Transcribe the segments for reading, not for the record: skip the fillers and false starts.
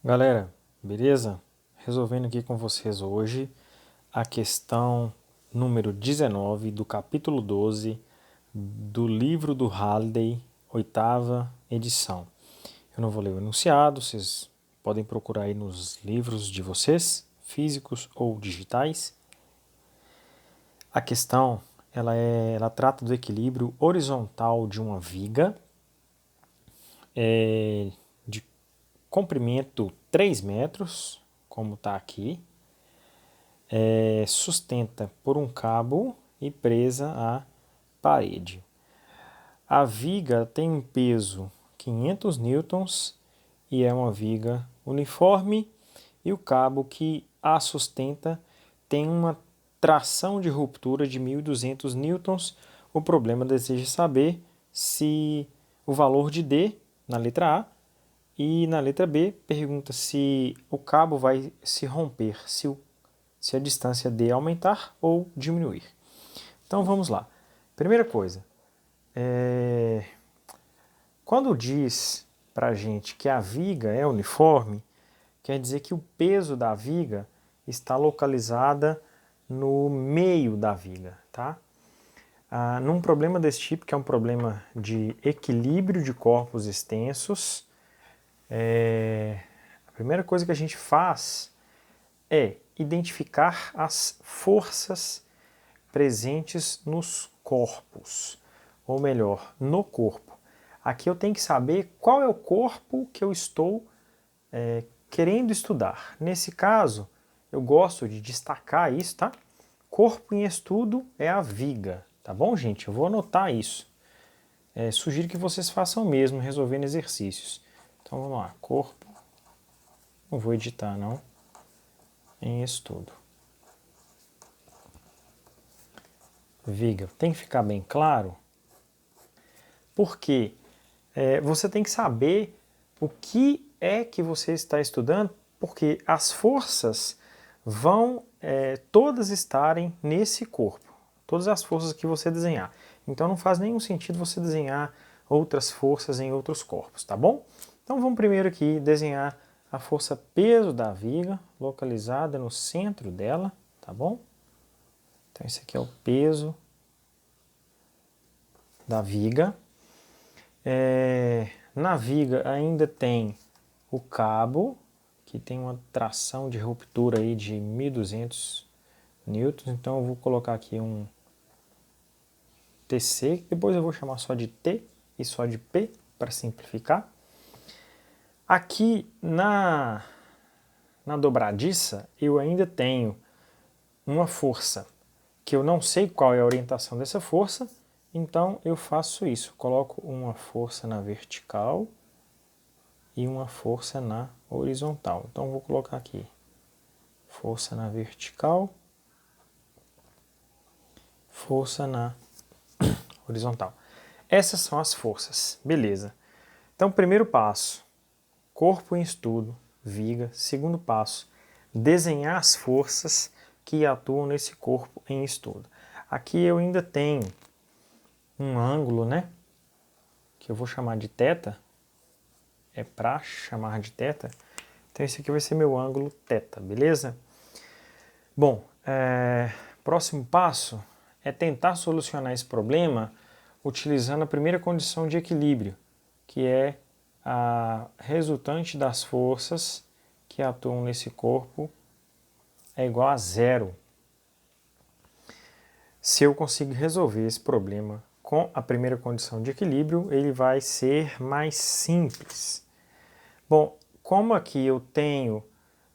Galera, beleza? Resolvendo aqui com vocês hoje a questão número 19 do capítulo 12 do livro do Halliday, oitava edição. Eu não vou ler o enunciado, vocês podem procurar aí nos livros de vocês, físicos ou digitais. A questão ela trata do equilíbrio horizontal de uma viga de comprimento 3 metros, como está aqui, sustenta por um cabo e presa à parede. A viga tem um peso 500 newtons e é uma viga uniforme, e o cabo que a sustenta tem uma tração de ruptura de 1.200 newtons. O problema deseja saber se o valor de D na letra A, e na letra B pergunta se o cabo vai se romper, se a distância D aumentar ou diminuir. Então vamos lá. Primeira coisa, quando diz para a gente que a viga é uniforme, quer dizer que o peso da viga está localizada no meio da viga, tá? Num problema desse tipo, que é um problema de equilíbrio de corpos extensos, a primeira coisa que a gente faz é identificar as forças presentes nos corpos, ou melhor, no corpo. Aqui eu tenho que saber qual é o corpo que eu estou querendo estudar. Nesse caso, eu gosto de destacar isso, tá? Corpo em estudo é a viga, tá bom, gente? Eu vou anotar isso. Sugiro que vocês façam o mesmo, resolvendo exercícios. Então vamos lá, corpo, não vou editar não, em estudo. Viga, tem que ficar bem claro, porque você tem que saber o que é que você está estudando, porque as forças vão todas estarem nesse corpo, todas as forças que você desenhar. Então não faz nenhum sentido você desenhar outras forças em outros corpos, tá bom? Então vamos primeiro aqui desenhar a força peso da viga, localizada no centro dela, tá bom? Então esse aqui é o peso da viga. Na viga ainda tem o cabo, que tem uma tração de ruptura aí de 1.200 newtons, então eu vou colocar aqui um TC, depois eu vou chamar só de T e só de P, para simplificar. Aqui na dobradiça eu ainda tenho uma força que eu não sei qual é a orientação dessa força, então eu faço isso, coloco uma força na vertical e uma força na horizontal. Então eu vou colocar aqui força na vertical, força na horizontal. Essas são as forças, beleza. Então primeiro passo, corpo em estudo, viga. Segundo passo, desenhar as forças que atuam nesse corpo em estudo. Aqui eu ainda tenho um ângulo, né, que eu vou chamar de θ, é para chamar de θ, então esse aqui vai ser meu ângulo θ, beleza? Bom, próximo passo é tentar solucionar esse problema utilizando a primeira condição de equilíbrio, que é a resultante das forças que atuam nesse corpo é igual a zero. Se eu conseguir resolver esse problema com a primeira condição de equilíbrio, ele vai ser mais simples. Bom, como aqui eu tenho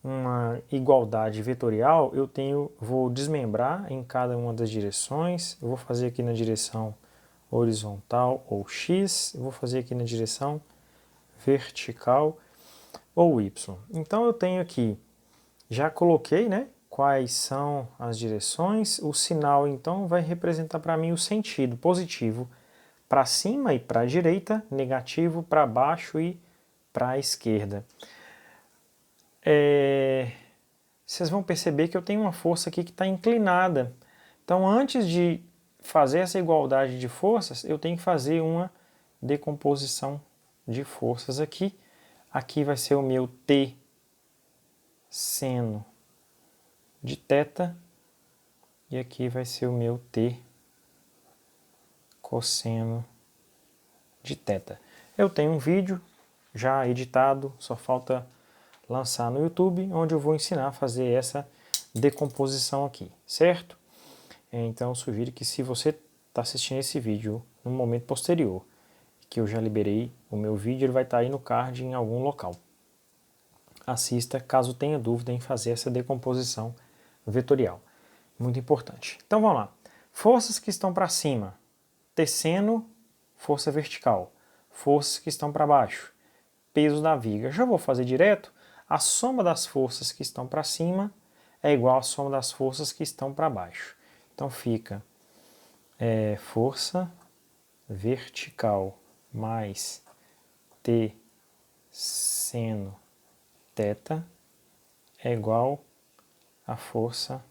uma igualdade vetorial, vou desmembrar em cada uma das direções. Eu vou fazer aqui na direção horizontal ou x, eu vou fazer aqui na direção vertical ou y. Então eu tenho aqui, já coloquei, né, quais são as direções. O sinal então vai representar para mim o sentido positivo para cima e para a direita, negativo para baixo e para a esquerda. Vocês vão perceber que eu tenho uma força aqui que está inclinada. Então, antes de fazer essa igualdade de forças, eu tenho que fazer uma decomposição de forças aqui. Aqui vai ser o meu T seno de θ, e aqui vai ser o meu T cosseno de θ. Eu tenho um vídeo já editado, só falta lançar no YouTube, onde eu vou ensinar a fazer essa decomposição aqui, certo? Então eu sugiro que, se você está assistindo esse vídeo no momento posterior, que eu já liberei o meu vídeo, ele vai estar aí no card em algum local. Assista caso tenha dúvida em fazer essa decomposição vetorial. Muito importante. Então vamos lá. Forças que estão para cima, tecendo, força vertical. Forças que estão para baixo, peso da viga. Já vou fazer direto. A soma das forças que estão para cima é igual à soma das forças que estão para baixo. Então fica força vertical mais T seno θ é igual a força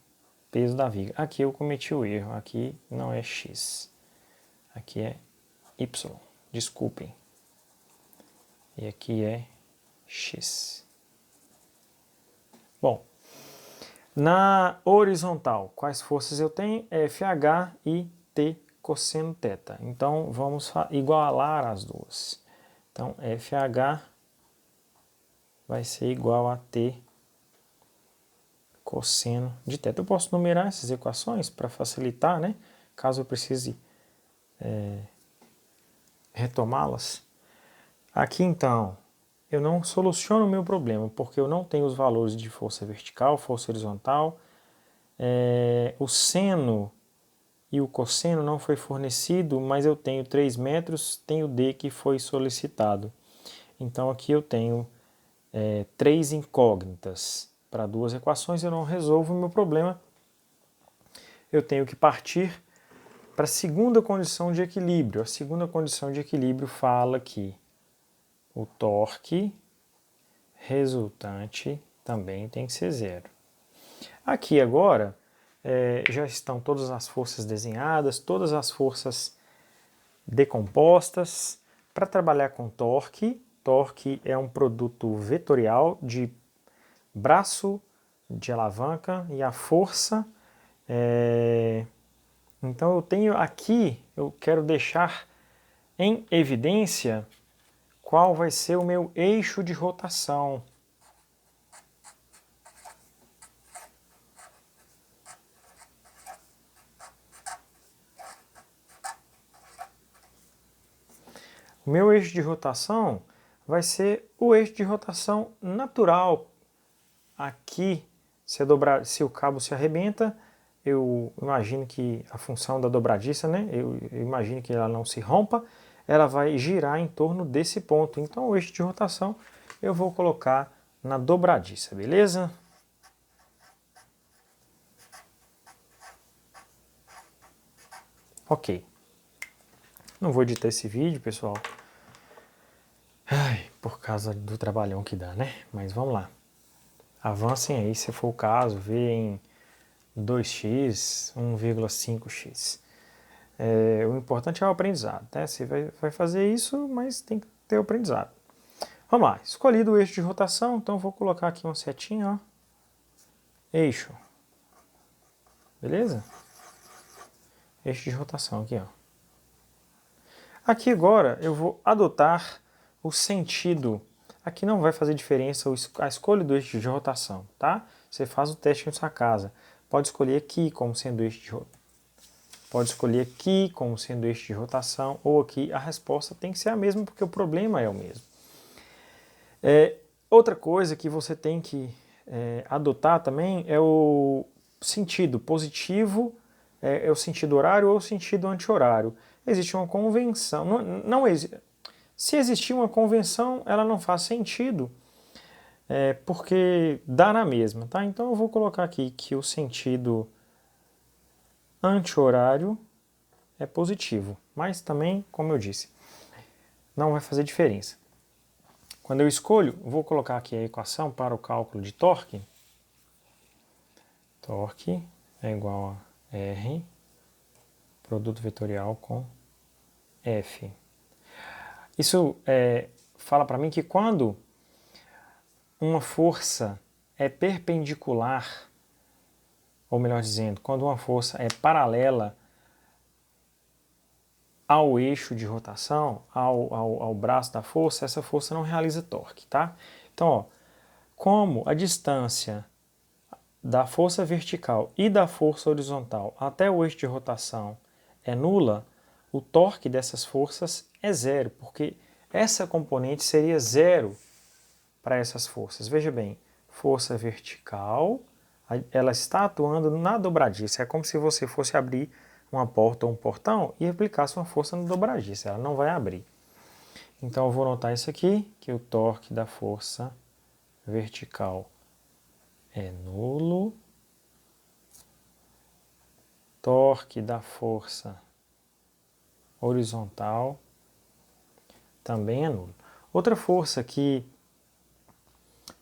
peso da viga. Aqui eu cometi o erro, aqui não é x, aqui é y, desculpem. E aqui é x. Bom, na horizontal, quais forças eu tenho? FH e T cosseno θ. Então vamos igualar as duas. Então FH vai ser igual a T cosseno de θ. Eu posso numerar essas equações para facilitar, né? Caso eu precise retomá-las. Aqui então, eu não soluciono o meu problema, porque eu não tenho os valores de força vertical, força horizontal. O seno e o cosseno não foi fornecido, mas eu tenho 3 metros, tenho D que foi solicitado. Então aqui eu tenho 3 incógnitas. Para 2 equações eu não resolvo o meu problema. Eu tenho que partir para a segunda condição de equilíbrio. A segunda condição de equilíbrio fala que o torque resultante também tem que ser zero. Aqui agora já estão todas as forças desenhadas, todas as forças decompostas. Para trabalhar com torque, torque é um produto vetorial de braço de alavanca e a força. Então eu tenho aqui, eu quero deixar em evidência qual vai ser o meu eixo de rotação. O meu eixo de rotação vai ser o eixo de rotação natural. Aqui, se o cabo se arrebenta, eu imagino que a função da dobradiça, né? Eu imagino que ela não se rompa, ela vai girar em torno desse ponto. Então o eixo de rotação eu vou colocar na dobradiça, beleza? Ok. Não vou editar esse vídeo, pessoal. Por causa do trabalhão que dá, né? Mas vamos lá. Avancem aí, se for o caso, vê em 2x, 1,5x. O importante é o aprendizado, né? Você vai fazer isso, mas tem que ter o aprendizado. Vamos lá, escolhido o eixo de rotação, então vou colocar aqui uma setinha, ó. Eixo. Beleza? Eixo de rotação aqui, ó. Aqui agora eu vou adotar o sentido. Aqui não vai fazer diferença a escolha do eixo de rotação, tá? Você faz o teste em sua casa. Pode escolher aqui como sendo eixo de rotação. Pode escolher aqui como sendo eixo de rotação, ou aqui. A resposta tem que ser a mesma, porque o problema é o mesmo. Outra coisa que você tem que adotar também é o sentido positivo, é o sentido horário ou o sentido anti-horário. Existe uma convenção. Se existir uma convenção, ela não faz sentido, porque dá na mesma, tá? Então eu vou colocar aqui que o sentido anti-horário é positivo, mas também, como eu disse, não vai fazer diferença. Quando eu escolho, vou colocar aqui a equação para o cálculo de torque. Torque é igual a R, produto vetorial com F. Isso fala para mim que quando uma força é perpendicular, ou melhor dizendo, quando uma força é paralela ao eixo de rotação, ao braço da força, essa força não realiza torque, tá? Então, ó, como a distância da força vertical e da força horizontal até o eixo de rotação é nula, o torque dessas forças é zero, porque essa componente seria zero para essas forças. Veja bem, força vertical, ela está atuando na dobradiça. É como se você fosse abrir uma porta ou um portão e aplicasse uma força no dobradiça. Ela não vai abrir. Então eu vou notar isso aqui, que o torque da força vertical é nulo. Torque da força horizontal também é nulo. Outra força que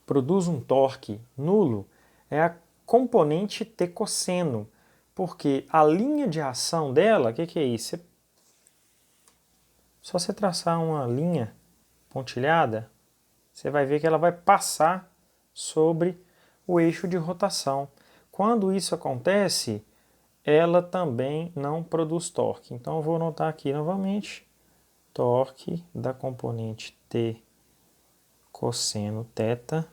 produz um torque nulo é a componente T cosseno, porque a linha de ação dela, o que é isso? Só você traçar uma linha pontilhada, você vai ver que ela vai passar sobre o eixo de rotação. Quando isso acontece, ela também não produz torque. Então eu vou anotar aqui novamente, torque da componente T cosseno θ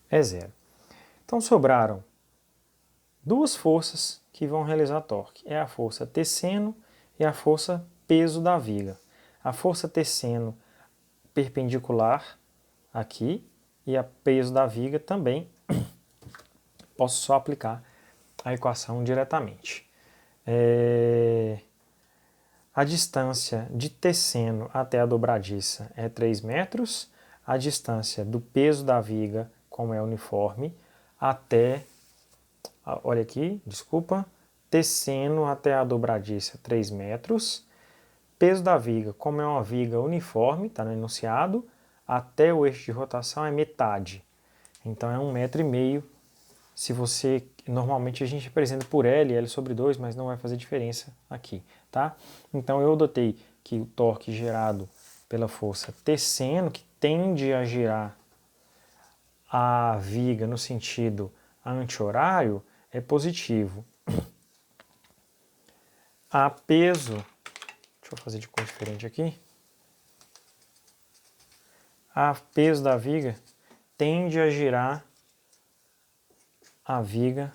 é zero. Então sobraram duas forças que vão realizar torque. É a força T seno e a força peso da viga. A força T seno perpendicular aqui e a peso da viga também posso só aplicar a equação diretamente. A distância de T seno até a dobradiça é 3 metros. A distância do peso da viga, como é uniforme, até, olha aqui, desculpa, T seno até a dobradiça 3 metros. Peso da viga, como é uma viga uniforme, está no enunciado, até o eixo de rotação é metade. Então é 1,5 metro. Se você, normalmente a gente apresenta por L sobre 2, mas não vai fazer diferença aqui, tá? Então eu adotei que o torque gerado pela força T seno, que tende a girar a viga no sentido anti-horário, é positivo. A peso, deixa eu fazer de cor diferente aqui. A peso da viga tende a girar a viga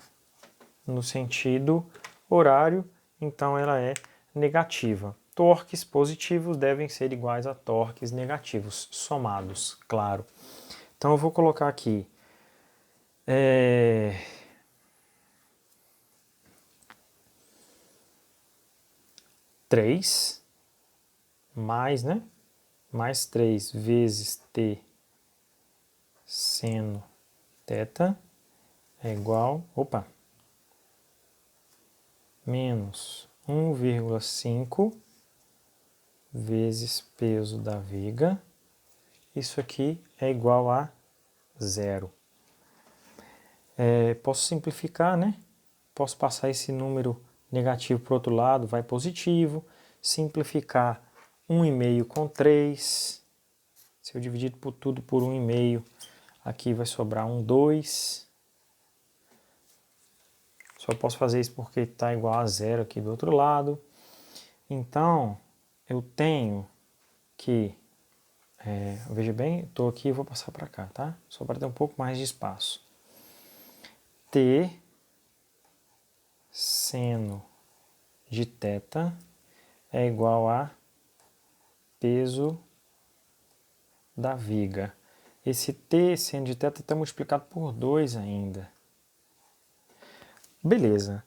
no sentido horário, então ela é negativa. Torques positivos devem ser iguais a torques negativos, somados, claro. Então eu vou colocar aqui 3 mais, né? Mais 3 vezes T seno θ é igual, menos 1,5 vezes peso da viga. Isso aqui é igual a zero. Posso simplificar, né? Posso passar esse número negativo para o outro lado, vai positivo. Simplificar 1,5 com 3. Se eu dividir tudo por 1,5, aqui vai sobrar 2. Só posso fazer isso porque está igual a zero aqui do outro lado. Então, eu tenho que... veja bem, estou aqui e vou passar para cá, tá? Só para ter um pouco mais de espaço. T seno de θ é igual a peso da viga. Esse T seno de θ está multiplicado por 2 ainda. Beleza.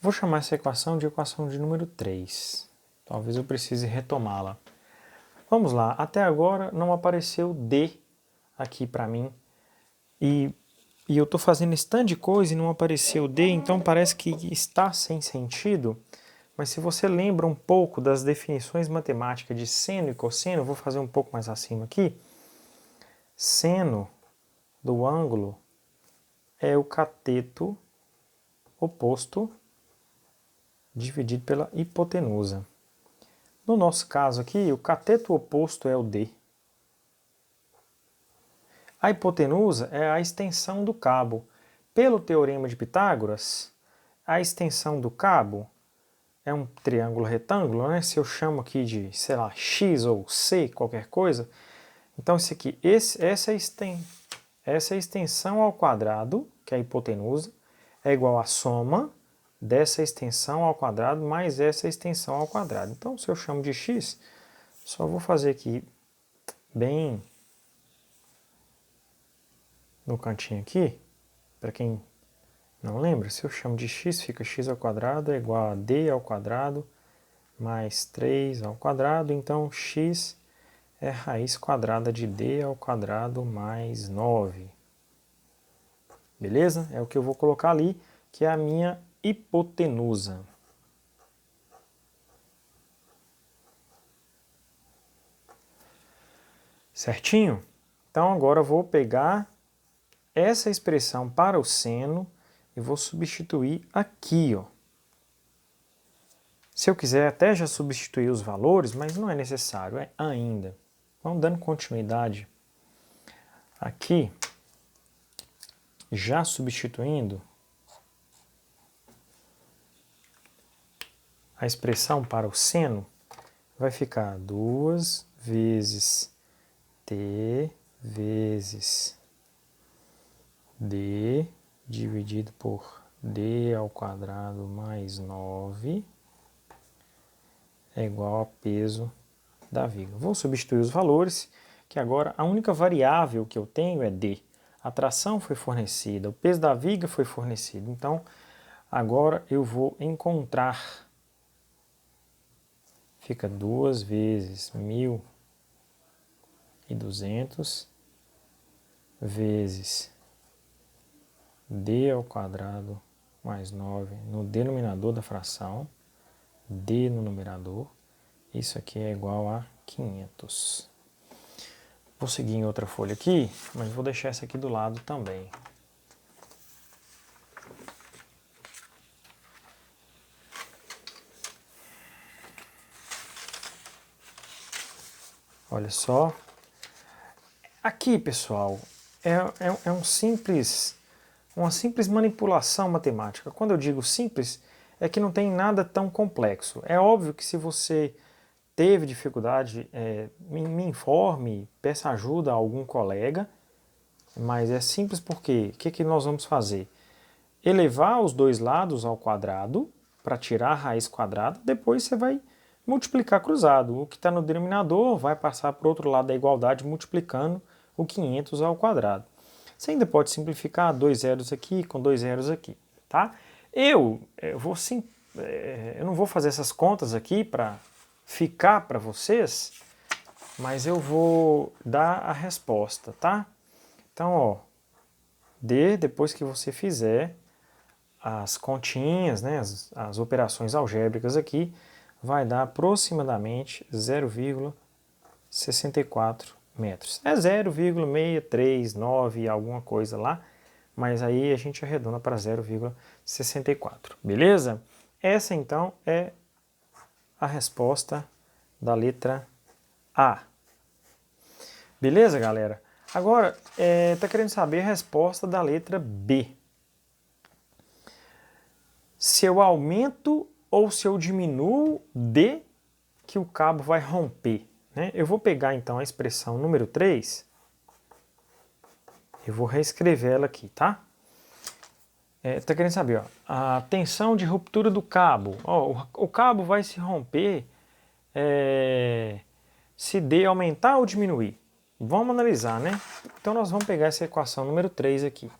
Vou chamar essa equação de equação de número 3. Talvez eu precise retomá-la. Vamos lá. Até agora não apareceu D aqui para mim. E eu estou fazendo esse tanto de coisa e não apareceu D, então parece que está sem sentido. Mas se você lembra um pouco das definições matemáticas de seno e cosseno, eu vou fazer um pouco mais acima aqui. Seno do ângulo é o cateto oposto dividido pela hipotenusa. No nosso caso aqui, o cateto oposto é o D. A hipotenusa é a extensão do cabo. Pelo teorema de Pitágoras, a extensão do cabo é um triângulo retângulo, né? Se eu chamo aqui de, sei lá, x ou c, qualquer coisa, então esse aqui, essa é a extensão ao quadrado, que é a hipotenusa, é igual à soma dessa extensão ao quadrado mais essa extensão ao quadrado. Então, se eu chamo de x, só vou fazer aqui bem no cantinho aqui, para quem não lembra, se eu chamo de x, fica x ao quadrado é igual a d ao quadrado mais 3 ao quadrado, então x é raiz quadrada de d ao quadrado mais 9. Beleza? É o que eu vou colocar ali, que é a minha hipotenusa. Certinho? Então agora eu vou pegar essa expressão para o seno e vou substituir aqui, ó. Se eu quiser até já substituir os valores, mas não é necessário, é ainda. Vamos dando continuidade aqui, já substituindo a expressão para o seno, vai ficar 2 vezes t vezes d dividido por d ao quadrado mais 9 é igual a peso da viga. Vou substituir os valores, que agora a única variável que eu tenho é d. A tração foi fornecida, o peso da viga foi fornecido. Então, agora eu vou encontrar. Fica 2 vezes 1.200 vezes d ao quadrado mais 9 no denominador da fração, d no numerador. Isso aqui é igual a 500. Vou seguir em outra folha aqui, mas vou deixar essa aqui do lado também. Olha só. Aqui, pessoal, é uma simples manipulação matemática. Quando eu digo simples, é que não tem nada tão complexo. É óbvio que se você teve dificuldade, me informe, peça ajuda a algum colega, mas é simples porque o que nós vamos fazer? Elevar os dois lados ao quadrado para tirar a raiz quadrada, depois você vai multiplicar cruzado. O que está no denominador vai passar para o outro lado da igualdade multiplicando o 500 ao quadrado. Você ainda pode simplificar 2 zeros aqui com 2 zeros aqui, tá? Eu não vou fazer essas contas aqui para ficar para vocês, mas eu vou dar a resposta, tá? Então, ó, depois que você fizer as continhas, né, as operações algébricas aqui, vai dar aproximadamente 0,64 metros. É 0,639 alguma coisa lá, mas aí a gente arredonda para 0,64, beleza? Essa então é a resposta da letra A. Beleza, galera? Agora, tá querendo saber a resposta da letra B. Se eu aumento ou se eu diminuo D que o cabo vai romper, né? Eu vou pegar então a expressão número 3, eu vou reescrever ela aqui, tá? Tá querendo saber, ó, a tensão de ruptura do cabo. Ó, o cabo vai se romper se D aumentar ou diminuir. Vamos analisar, né? Então nós vamos pegar essa equação número 3 aqui.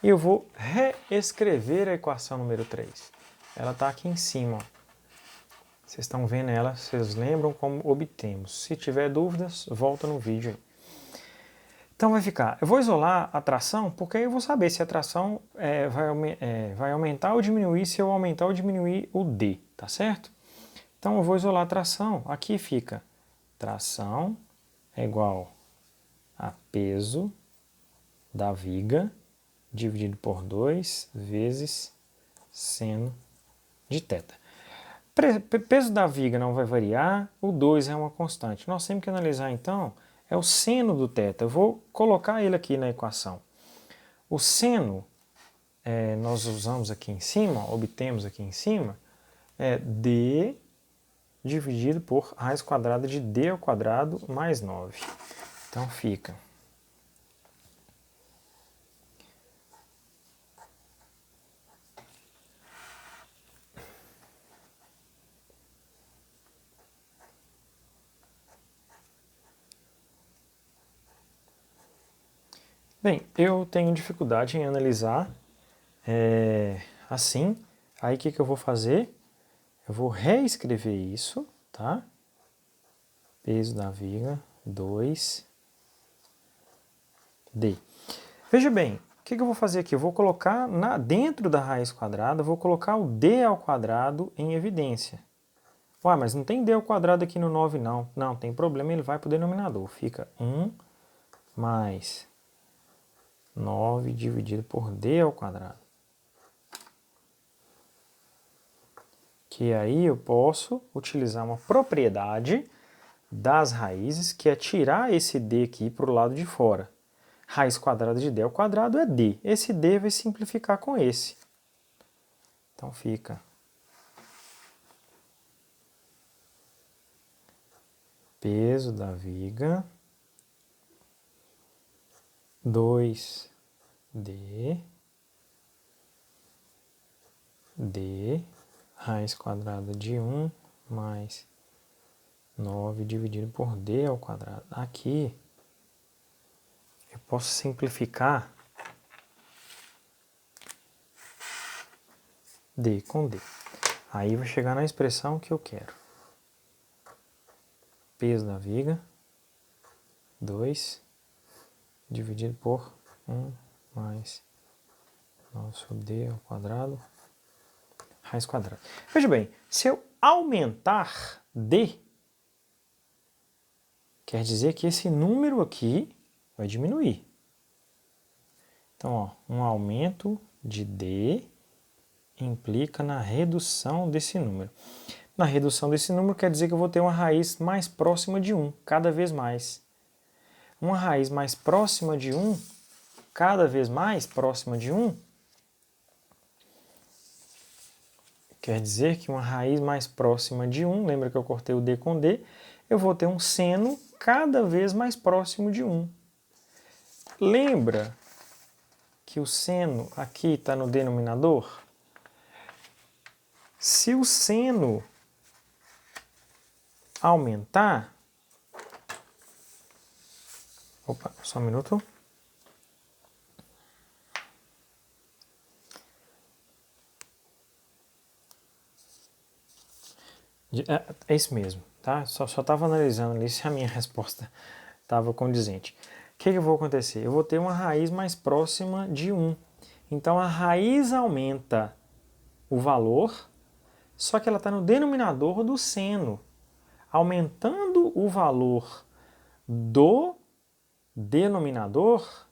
E eu vou reescrever a equação número 3. Ela está aqui em cima, ó. Vocês estão vendo ela, vocês lembram como obtemos. Se tiver dúvidas, volta no vídeo aí. Então vai ficar, eu vou isolar a tração, porque aí eu vou saber se a tração vai aumentar ou diminuir, se eu aumentar ou diminuir o D, tá certo? Então eu vou isolar a tração, aqui fica tração é igual a peso da viga dividido por 2 vezes seno de θ. Peso da viga não vai variar, o 2 é uma constante. Nós temos que analisar então é o seno do θ. Eu vou colocar ele aqui na equação. O seno, nós usamos aqui em cima, obtemos aqui em cima, é d dividido por raiz quadrada de d ao quadrado mais 9. Então fica... Bem, eu tenho dificuldade em analisar assim. Aí o que eu vou fazer? Eu vou reescrever isso, tá? Peso da viga, 2D. Veja bem, o que eu vou fazer aqui? Eu vou colocar dentro da raiz quadrada, vou colocar o d ao quadrado em evidência. Ué, mas não tem d ao quadrado aqui no 9 não. Não, tem problema, ele vai para o denominador. Fica 1 mais 9 dividido por d ao quadrado. Que aí eu posso utilizar uma propriedade das raízes, que é tirar esse d aqui para o lado de fora. Raiz quadrada de d ao quadrado é d. Esse d vai simplificar com esse. Então fica peso da viga, 2d, d, raiz quadrada de 1 mais 9 dividido por d ao quadrado. Aqui eu posso simplificar d com d. Aí vai chegar na expressão que eu quero. Peso da viga, 2 dividido por 1 mais 9 sobre d ao quadrado, raiz quadrada. Veja bem, se eu aumentar d, quer dizer que esse número aqui vai diminuir. Então, ó, um aumento de d implica na redução desse número. Na redução desse número quer dizer que eu vou ter uma raiz mais próxima de 1, cada vez mais. Uma raiz mais próxima de 1, cada vez mais próxima de 1, quer dizer que uma raiz mais próxima de 1, lembra que eu cortei o d com d, eu vou ter um seno cada vez mais próximo de 1. Lembra que o seno aqui está no denominador? Se o seno aumentar... Opa, só um minuto. É isso mesmo, tá? Só estava analisando ali se a minha resposta estava condizente. O que vai acontecer? Eu vou ter uma raiz mais próxima de 1. Então a raiz aumenta o valor, só que ela está no denominador do seno. Aumentando o valor do denominador,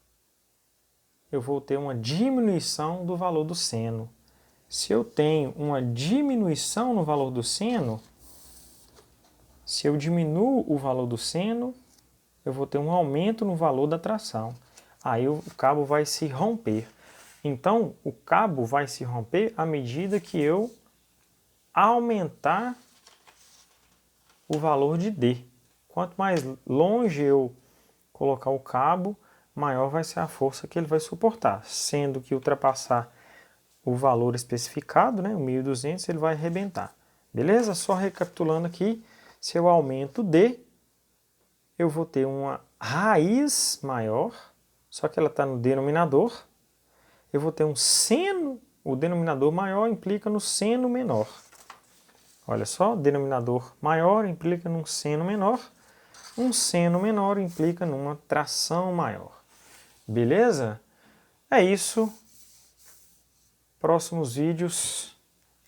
eu vou ter uma diminuição do valor do seno. Se eu tenho uma diminuição no valor do seno, se eu diminuo o valor do seno, eu vou ter um aumento no valor da tração. Aí o cabo vai se romper. Então, o cabo vai se romper à medida que eu aumentar o valor de D. Quanto mais longe eu colocar o cabo, maior vai ser a força que ele vai suportar. Sendo que ultrapassar o valor especificado, né, o 1.200, ele vai arrebentar. Beleza? Só recapitulando aqui, se eu aumento D, eu vou ter uma raiz maior, só que ela está no denominador. Eu vou ter um seno, o denominador maior implica no seno menor. Olha só, denominador maior implica num seno menor. Um seno menor implica numa tração maior. Beleza? É isso. Próximos vídeos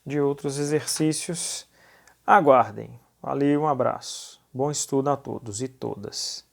de outros exercícios. Aguardem. Valeu, um abraço. Bom estudo a todos e todas.